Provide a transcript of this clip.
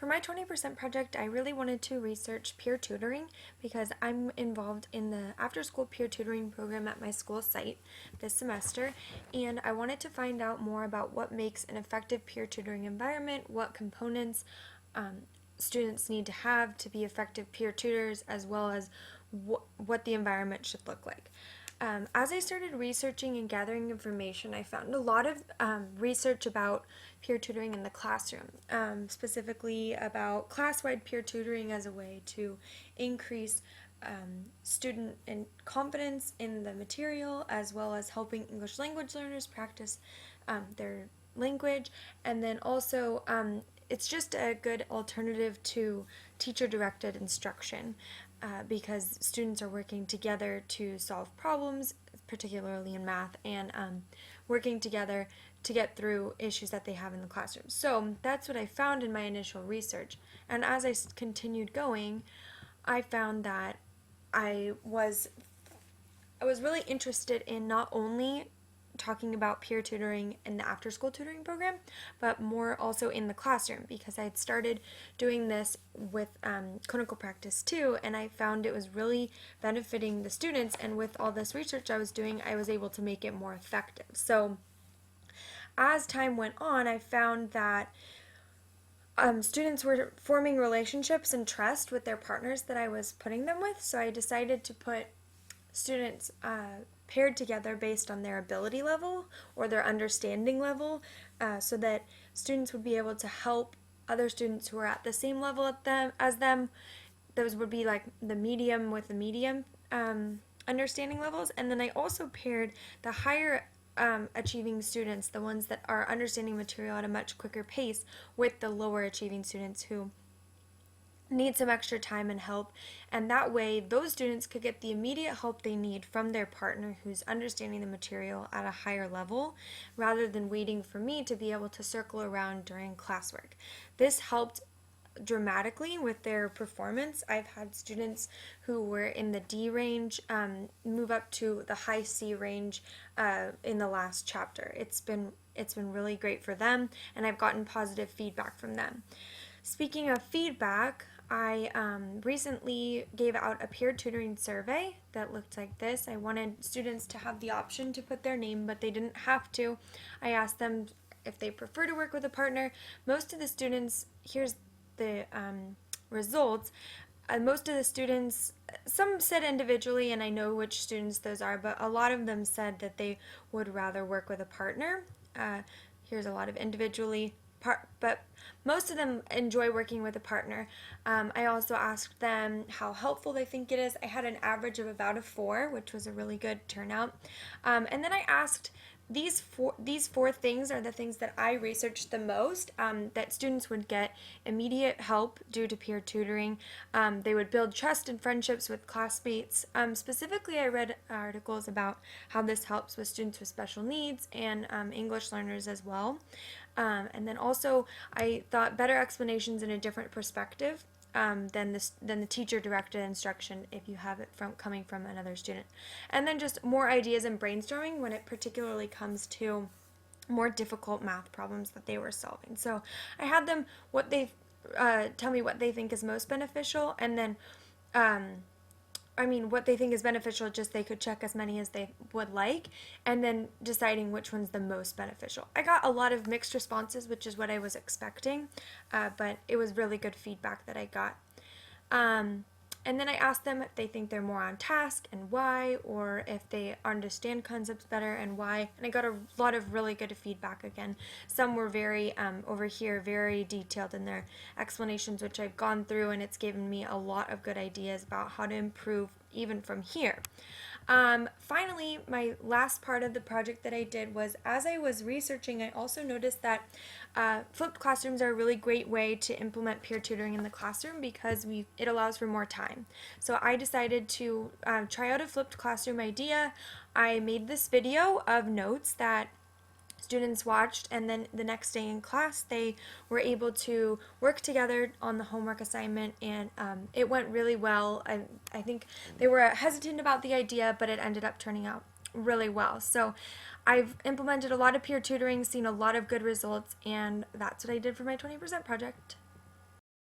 For my 20% project, I really wanted to research peer tutoring because I'm involved in the after-school peer tutoring program at my school site this semester, and I wanted to find out more about what makes an effective peer tutoring environment, what components students need to have to be effective peer tutors, as well as what the environment should look like. As I started researching and gathering information, I found a lot of research about peer tutoring in the classroom, specifically about class-wide peer tutoring as a way to increase student confidence in the material, as well as helping English language learners practice their language, and then also it's just a good alternative to teacher-directed instruction because students are working together to solve problems, particularly in math, and working together to get through issues that they have in the classroom. So that's what I found in my initial research. And as I continued going, I found that I was really interested in not only talking about peer tutoring in the after school tutoring program, but more also in the classroom because I had started doing this with clinical practice too, and I found it was really benefiting the students, and with all this research I was doing, I was able to make it more effective. So as time went on, I found that students were forming relationships and trust with their partners that I was putting them with, so I decided to put students paired together based on their ability level or their understanding level, so that students would be able to help other students who are at the same level as them. Those would be like the medium with the medium understanding levels. And then I also paired the higher achieving students, the ones that are understanding material at a much quicker pace, with the lower achieving students who need some extra time and help, and that way those students could get the immediate help they need from their partner who's understanding the material at a higher level, rather than waiting for me to be able to circle around during classwork. This helped dramatically with their performance. I've had students who were in the D range move up to the high C range in the last chapter. It's been really great for them, and I've gotten positive feedback from them. Speaking of feedback, I recently gave out a peer tutoring survey that looked like this. I wanted students to have the option to put their name, but they didn't have to. I asked them if they prefer to work with a partner. Most of the students, here's the results. Most of the students, some said individually, and I know which students those are, but a lot of them said that they would rather work with a partner. Here's a lot of individually, but most of them enjoy working with a partner. I also asked them how helpful they think it is. I had an average of about a 4, which was a really good turnout. And then I asked, these four things are the things that I researched the most, that students would get immediate help due to peer tutoring. They would build trust and friendships with classmates. Specifically, I read articles about how this helps with students with special needs and English learners as well. And then also, I thought better explanations in a different perspective than the teacher-directed instruction if you have it coming from another student. And then just more ideas and brainstorming when it particularly comes to more difficult math problems that they were solving. So I had them tell me what they think is most beneficial, and then what they think is beneficial, just they could check as many as they would like, and then deciding which one's the most beneficial. I got a lot of mixed responses, which is what I was expecting, but it was really good feedback that I got. And then I asked them if they think they're more on task and why, or if they understand concepts better and why. And I got a lot of really good feedback again. Some were very, over here, very detailed in their explanations, which I've gone through, and it's given me a lot of good ideas about how to improve even from here. Finally, my last part of the project that I did was, as I was researching, I also noticed that flipped classrooms are a really great way to implement peer tutoring in the classroom because it allows for more time. So I decided to try out a flipped classroom idea. I made this video of notes that students watched, and then the next day in class they were able to work together on the homework assignment, and it went really well. I think they were hesitant about the idea, but it ended up turning out really well. So I've implemented a lot of peer tutoring, seen a lot of good results, and that's what I did for my 20% project.